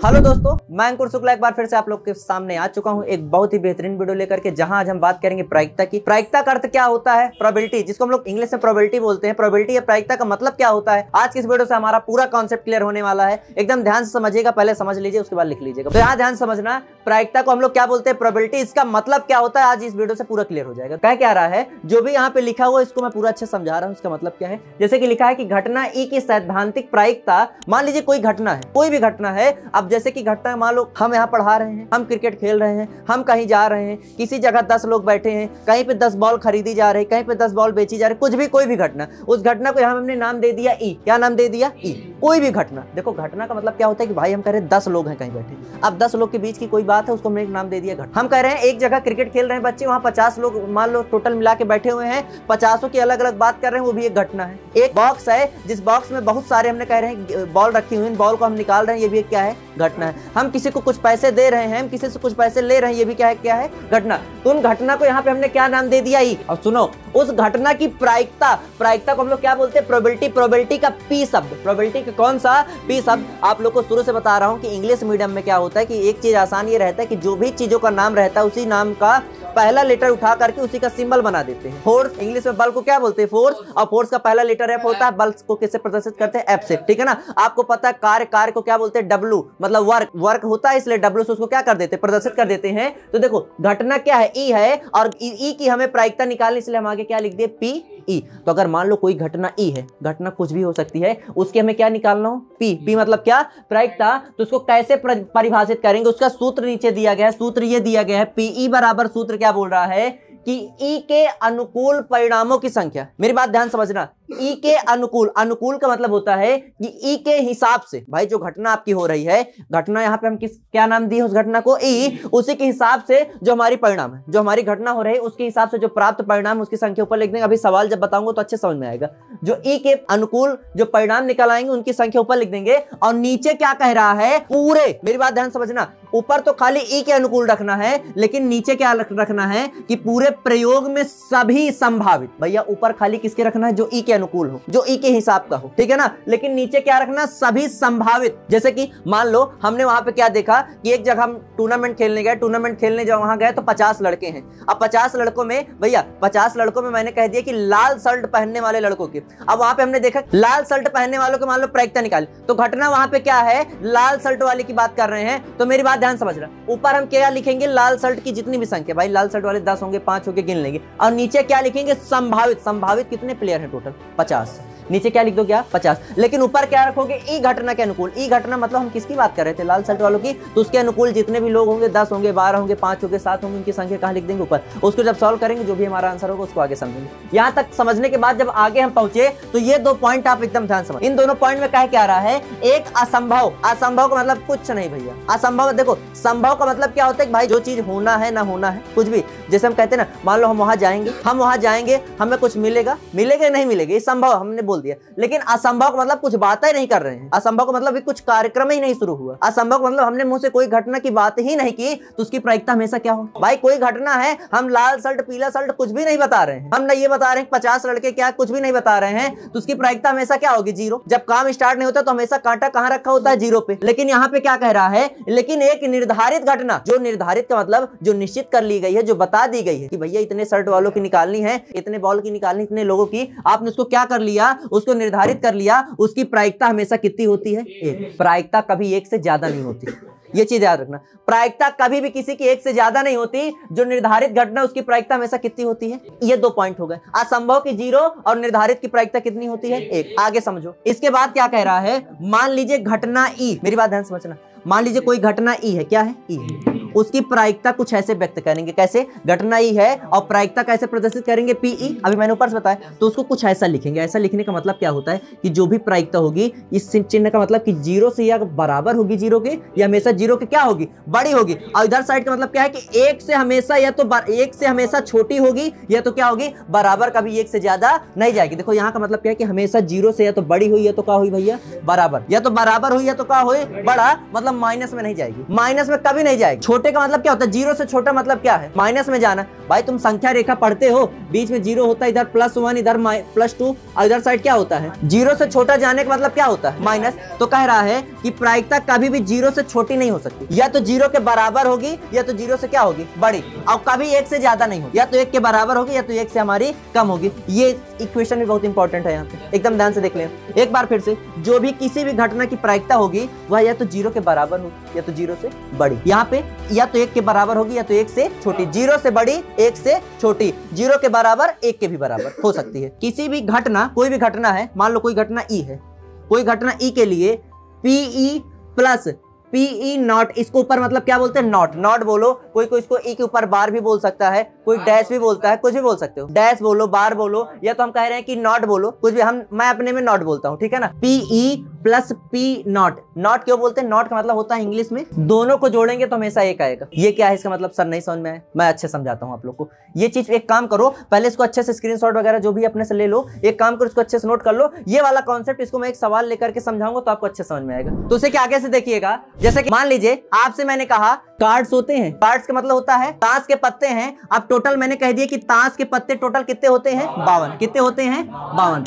Hello दोस्तों, मैं अंकुर शुक्ला एक बार फिर से आप लोग के सामने आ चुका हूं एक बहुत ही बेहतरीन वीडियो लेकर के, जहां आज हम बात करेंगे प्रायिकता की। प्रायिकता का अर्थ क्या होता है? प्रोबेबिलिटी, जिसको हम लोग इंग्लिश में प्रोबेबिलिटी बोलते हैं। प्रोबेबिलिटी या प्रायिकता का मतलब क्या होता है? आज की इस वीडियो से हमारा पूरा कॉन्सेप्ट क्लियर होने वाला है। एकदम ध्यान से समझिएगा, पहले समझ लीजिए उसके बाद लिख लीजिएगा। तो यहाँ ध्यान समझना, प्रायिकता को हम लोग क्या बोलते हैं? प्रोबेबिलिटी। इसका मतलब क्या होता है आज इस वीडियो से पूरा क्लियर हो जाएगा। क्या रहा है, जो भी यहाँ पे लिखा हुआ इसको मैं पूरा अच्छे समझा रहा हूँ। इसका मतलब क्या है? जैसे कि लिखा है कि घटना ई की सैद्धांतिक प्रायिकता, मान लीजिए कोई घटना है, कोई भी घटना है। अब जैसे कि घटना मान लो हम यहाँ पढ़ा रहे हैं, हम क्रिकेट खेल रहे हैं, हम कहीं जा रहे हैं, किसी जगह 10 लोग बैठे हैं, कहीं पे 10 बॉल खरीदी जा रही, कहीं पे 10 बॉल बेची जा रही, कुछ भी कोई भी घटना, उस घटना को यहाँ हमने नाम दे दिया ई। क्या नाम दे दिया? ई। कोई भी घटना। देखो घटना का मतलब क्या होता है कि भाई हम कह रहे हैं 10 लोग हैं कहीं बैठे, अब 10 लोग के बीच की कोई बात है, उसको हमने एक नाम दे दिया घटना। हम कह रहे हैं एक जगह क्रिकेट खेल रहे हैं बच्चे, वहाँ 50 लोग मान लो टोटल मिला के बैठे हुए हैं, 50 की अलग अलग बात कर रहे हैं, वो भी एक घटना है। एक बॉक्स है, जिस बॉक्स में बहुत सारे हमने कह रहे हैं बॉल रखी हुई, बॉल को हम निकाल रहे हैं, ये भी क्या है? घटना है। हम किसी को कुछ पैसे दे रहे हैं, हम किसी से कुछ पैसे ले रहे हैं, ये भी क्या है? घटना। तो उन घटना को यहाँ पे हमने क्या नाम दे दिया? ई। और सुनो, उस घटना की प्रायिकता को हम लोग क्या बोलते हैं? प्रोबेबिलिटी। प्रोबेबिलिटी का पी शब्द, प्रोबेबिलिटी का कौन सा? पी शब्द। आप लोग को शुरू से बता रहा हूं कि इंग्लिश मीडियम में क्या होता है कि एक चीज आसान ये रहता है कि जो भी चीजों का नाम रहता है उसी नाम का पहला लेटर उठा करके उसी का सिंबल बना देते हैं। फोर्स, इंग्लिश में बल को क्या बोलते हैं? फोर्स। और फोर्स का पहला लेटर एफ होता है। बल को कैसे प्रदर्शित करते हैं? एफ से। ठीक है ना? आपको पता है कार्य को क्या बोलते हैं? डब्ल्यू, मतलब वर्क होता है, इसलिए डब्ल्यू से उसको क्या कर देते हैं? प्रदर्शित कर देते हैं। तो देखो घटना क्या है? ई है, और ई की हमें प्रायिकता निकालनी, इसलिए हम आगे क्या लिख दिए? P E. तो अगर मान लो कोई घटना ई है, घटना कुछ भी हो सकती है, उसके हमें क्या निकालना हो? पी। पी मतलब क्या? प्रायिकता। तो उसको कैसे परिभाषित करेंगे? उसका सूत्र नीचे दिया गया है। सूत्र ये दिया गया है, पीई बराबर, सूत्र क्या बोल रहा है कि ई के अनुकूल परिणामों की संख्या। मेरी बात ध्यान समझना, ई के अनुकूल, अनुकूल का मतलब होता है कि ई के हिसाब से, भाई जो घटना आपकी हो रही है, घटना यहाँ पे हम क्या नाम दिए उस घटना को? ई। उसी के हिसाब से जो हमारी परिणाम है, जो हमारी घटना हो रही है, उसके हिसाब से जो प्राप्त परिणाम उसकी संख्या ऊपर लिख देंगे। अभी सवाल जब बताऊंगा तो अच्छे समझ में आएगा। जो ई के अनुकूल जो परिणाम निकल आएंगे उनकी संख्या ऊपर लिख देंगे। और नीचे क्या कह रहा है? पूरे, मेरी बात ध्यान समझना, ऊपर तो खाली ई के अनुकूल रखना है, लेकिन नीचे क्या रखना है कि पूरे प्रयोग में सभी संभावित। भैया ऊपर खाली किसके रखना है? जो ई के अनुकूल हो, जो ई के हिसाब का हो, ठीक है ना? लेकिन नीचे क्या रखना? सभी संभावित। जैसे कि मान लो हमने वहां पे क्या देखा कि एक जगह हम टूर्नामेंट खेलने गए, टूर्नामेंट खेलने जब वहां गए तो 50 लड़के हैं। अब 50 लड़कों में, भैया 50 लड़कों में मैंने कह दिया कि लाल शर्ट पहनने वाले लड़कों की। अब वहां पे हमने देखा लाल शर्ट पहनने वालों के मान लो प्रायिकता निकाली, तो घटना वहां पे क्या है? लाल शर्ट वाले की बात कर रहे हैं। तो मेरी बात ध्यान समझना, ऊपर हम क्या लिखेंगे? लाल शर्ट की जितनी भी संख्या, भाई लाल शर्ट वाले 10 होंगे, 5 होंगे, गिन लेंगे। और नीचे क्या लिखेंगे? संभावित। संभावित कितने प्लेयर हैं टोटल? 50। नीचे क्या लिख दो? क्या? 50। लेकिन ऊपर क्या रखोगे? ई घटना के अनुकूल। ई घटना मतलब हम किसकी बात कर रहे थे? लाल शर्ट वालों की। तो उसके अनुकूल जितने भी लोग होंगे, 10 होंगे, 12 होंगे, 5 होंगे, 7 होंगे, उनकी संख्या कहां लिख देंगे? ऊपर। उसको जब सॉल्व करेंगे, जो भी हमारा आंसर होगा उसको आगे समझेंगे। यहां तक समझने के बाद जब आगे हम पहुंचे तो ये 2 पॉइंट आप एकदम ध्यान समझ। इन दोनों पॉइंट में क्या रहा है? एक असंभव। असंभव का मतलब कुछ नहीं भैया। असंभव, देखो संभव का मतलब क्या होता है कि भाई जो चीज होना है ना होना है, कुछ भी। जैसे हम कहते हैं ना, मान लो हम वहां जाएंगे, हमें कुछ मिलेगा नहीं मिलेगा, ये संभव हमने बोल दिया। लेकिन असंभव का मतलब कुछ बातें नहीं कर रहे हैं। असंभव का मतलब कुछ कार्यक्रम ही नहीं शुरू हुआ। असंभव का मतलब हमने मुंह से कोई घटना की बात ही नहीं की, तो उसकी प्रायिकता हमेशा क्या हो? भाई कोई घटना है, हम लाल शर्ट, पीला शर्ट कुछ भी नहीं बता रहे हैं, हम ना ये बता रहे हैं 50 लड़के क्या, कुछ भी नहीं बता रहे हैं, तो उसकी प्रायिकता हमेशा क्या होगी? 0। जब काम स्टार्ट नहीं होता तो हमेशा कांटा कहां रखा होता है? 0 पे। लेकिन यहाँ पे क्या कह रहा है? लेकिन एक निर्धारित घटना, जो निर्धारित का मतलब जो निश्चित कर ली गई है, जो बता दी गई है कि भैया इतने शर्ट वालों की निकालनी है, इतने बॉल की निकालनी, इतने लोगों की, आपने उसको क्या कर लिया? उसको निर्धारित कर लिया। उसकी प्रायिकता हमेशा कितनी होती है? 1। प्रायिकता कभी 1 से ज्यादा नहीं होती, ये चीज याद रखना। प्रायिकता कभी भी किसी की 1 से ज्यादा नहीं होती। जो निर्धारित घटना उसकी प्रायिकता हमेशा कितनी होती है? ये 2 पॉइंट हो गए। असंभव की 0 और निर्धारित की प्रायिकता कितनी होती है? 1। आगे समझो। इसके बाद क्या कह रहा है? मान लीजिए घटना ई, मेरी बात ध्यान समझना, मान लीजिए कोई घटना ई है। क्या है? ई है। उसकी प्रायिकता कुछ ऐसे व्यक्त करेंगे। कैसे? घटना ई है और प्रायिकता कैसे प्रदर्शित करेंगे? पीई। अभी मैंने ऊपर से बताया, तो उसको कुछ ऐसा लिखेंगे। ऐसा लिखने का मतलब क्या होता है कि जो भी प्रायिकता होगी, इस चिन्ह का मतलब कि 0 से या बराबर होगी 0 के, या हमेशा 0 के क्या होगी? बड़ी होगी। और इधर साइड का मतलब क्या है कि 1 से हमेशा या तो 1 से हमेशा छोटी होगी, या तो क्या होगी? बराबर। कभी 1 से ज्यादा नहीं जाएगी। देखो यहाँ का मतलब क्या है कि हमेशा 0 से या तो बड़ी हुई, या तो क्या हुई भैया? बराबर। या तो बराबर हुई, या तो क्या हुई? बड़ा, मतलब माइनस में नहीं जाएगी, माइनस में कभी नहीं जाएगी। छोटे का मतलब क्या होता है, जीरो से छोटा मतलब क्या है, माइनस में जाना। भाई तुम संख्या रेखा पढ़ते हो, बीच में जीरो होता है, इधर +1 इधर +2 और इधर साइड क्या होता है, जीरो से छोटा जाने का मतलब क्या होता है, माइनस। तो कह रहा है कि प्रायिकता कभी भी जीरो से छोटी नहीं हो सकती, या तो जीरो के बराबर होगी या तो जीरो से क्या होगी, बड़ी, और कभी 1 से ज्यादा नहीं होगी, या तो 1 के बराबर होगी या तो 1 से हमारी कम होगी। ये इक्वेशन भी बहुत इंपॉर्टेंट है, यहाँ पे एकदम ध्यान से देख लें एक बार फिर से। जो भी किसी भी घटना की प्रायिकता होगी वह या तो जीरो के बराबर होगी या तो जीरो से बड़ी, यहाँ पे या तो 1 के बराबर होगी या तो 1 से छोटी, जीरो से बड़ी 1 से छोटी, जीरो के बराबर 1 के भी बराबर हो सकती है। किसी भी घटना, कोई भी घटना है, मान लो कोई घटना ई है, कोई घटना ई के लिए PE प्लस PE नॉट, इसको ऊपर मतलब क्या बोलते हैं, नॉट, नॉट बोलो, कोई कोई इसको ई के ऊपर बार भी बोल सकता है, कोई डैश भी बोलता है, कुछ भी बोल सकते हो, डैश बोलो, बार बोलो, या तो हम कह रहे हैं कि नॉट बोलो, कुछ भी, मैं अपने में नॉट बोलता हूँ, ठीक है ना। PE plus P not, not क्यों बोलते हैं, नॉट का मतलब होता है इंग्लिश में दोनों को जोड़ेंगे तो हमेशा एक आएगा। ये क्या है इसका मतलब, सर नहीं समझ में आया, मैं अच्छे समझाता हूँ आप लोग को। ये चीज एक काम करो, पहले इसको अच्छे से स्क्रीनशॉट वगैरह जो भी अपने से ले लो, एक काम करो इसको अच्छे से नोट कर लो, ये वाला कॉन्सेप्ट, इसको मैं एक सवाल लेकर के समझाऊंगा तो आपको अच्छे समझ में आएगा। तो उसे क्या आगे से देखिएगा, जैसे कि मान लीजिए आपसे मैंने कहा कार्ड्स होते हैं, कार्ड्स का मतलब होता है ताश के पत्ते हैं। अब टोटल मैंने कह दिया कि ताश के पत्ते टोटल कितने होते हैं, 52। कितने होते हैं, 52।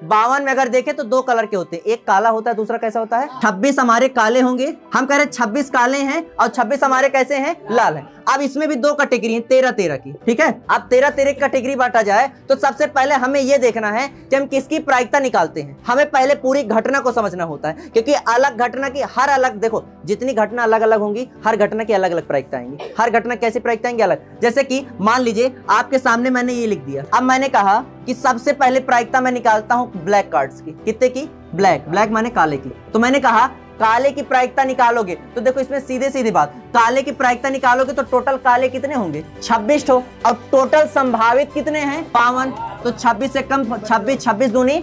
52 में अगर देखें तो 2 कलर के होते हैं, एक काला होता है, दूसरा कैसा होता है, 26 हमारे काले होंगे, हम कह रहे हैं 26 काले हैं और 26 हमारे कैसे हैं, लाल है। अब इसमें भी 2 कैटेगरी है, 13-13 की, ठीक है। अब 13-13 की कैटेगरी बांटा जाए तो सबसे पहले हमें यह देखना है कि हम किसकी प्रायिकता निकालते हैं। हमें पहले पूरी घटना को समझना होता है, क्योंकि अलग घटना की हर अलग, देखो जितनी घटना अलग अलग होंगी, हर घटना की अलग अलग प्रायिकता आएंगी, हर घटना कैसी प्रायिकता आएंगी, अलग। जैसे कि मान लीजिए आपके सामने मैंने ये लिख दिया, अब मैंने कहा कि सबसे पहले प्रायिकता मैं निकालता हूं ब्लैक कार्ड्स की, कितने की, ब्लैक, ब्लैक माने काले की। तो मैंने कहा काले की प्रायिकता निकालोगे तो देखो इसमें सीधे सीधी बात, काले की प्रायिकता निकालोगे तो टोटल काले कितने होंगे, 26 हो, और टोटल संभावित कितने हैं, 52। तो 26 से कम 26 दूनी,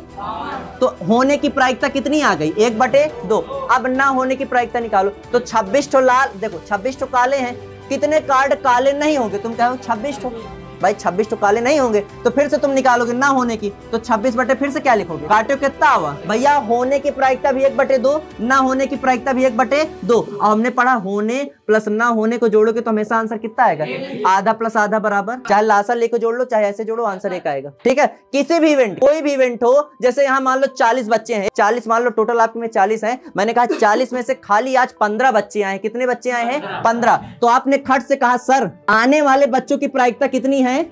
तो होने की प्रायिकता कितनी आ गई, 1/2। अब ना होने की प्रायिकता निकालो तो 26 तो लाल, देखो 26 तो काले हैं, कितने कार्ड काले नहीं होंगे, तुम कहो 26 तो, भाई 26 तो काले नहीं होंगे, तो फिर से तुम निकालोगे ना होने की, तो 26 बटे फिर से क्या लिखोगे, काटो कितना हुआ भैया, होने की प्रायिकता भी 1/2, ना होने की प्रायिकता भी 1/2। और हमने पढ़ा होने प्लस ना होने को जोड़ोगे तो हमेशा आंसर कितना आएगा, आधा प्लस आधा बराबर, चाहे लासा लेकर जोड़ लो चाहे ऐसे जोड़ो, आंसर एक आएगा, ठीक है। किसी भी इवेंट, कोई भी इवेंट हो, जैसे यहाँ मान लो 40 बच्चे हैं, 40 मान लो टोटल आपके में 40 हैं, मैंने कहा 40 में से खाली आज 15 बच्चे आए, कितने बच्चे आए हैं, 15। तो आपने खट से कहा सर आने वाले बच्चों की प्रायिकता कितनी है,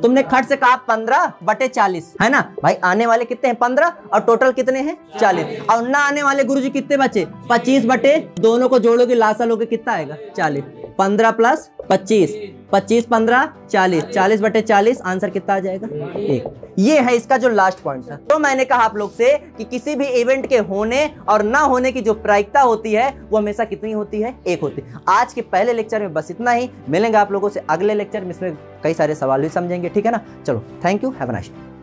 तुमने खट से कहा 15/40, है ना भाई, आने वाले कितने हैं 15 और टोटल कितने हैं 40, और ना आने वाले गुरुजी कितने बचे 25 बटे, दोनों को जोड़ोगे लासा लोगे कितना आएगा 40, 15 + 25, 25 15 40, 40/40, आंसर कितना आ जाएगा 1। ये है इसका जो लास्ट पॉइंट था। तो मैंने कहा आप लोग से कि किसी भी इवेंट के होने और ना होने की जो प्रायिकता होती है वो हमेशा कितनी होती है, 1 होती है। आज के पहले लेक्चर में बस इतना ही, मिलेंगे आप लोगों से अगले लेक्चर में, इसमें कई सारे सवाल भी समझेंगे, ठीक है ना। चलो thank you, have a nice day.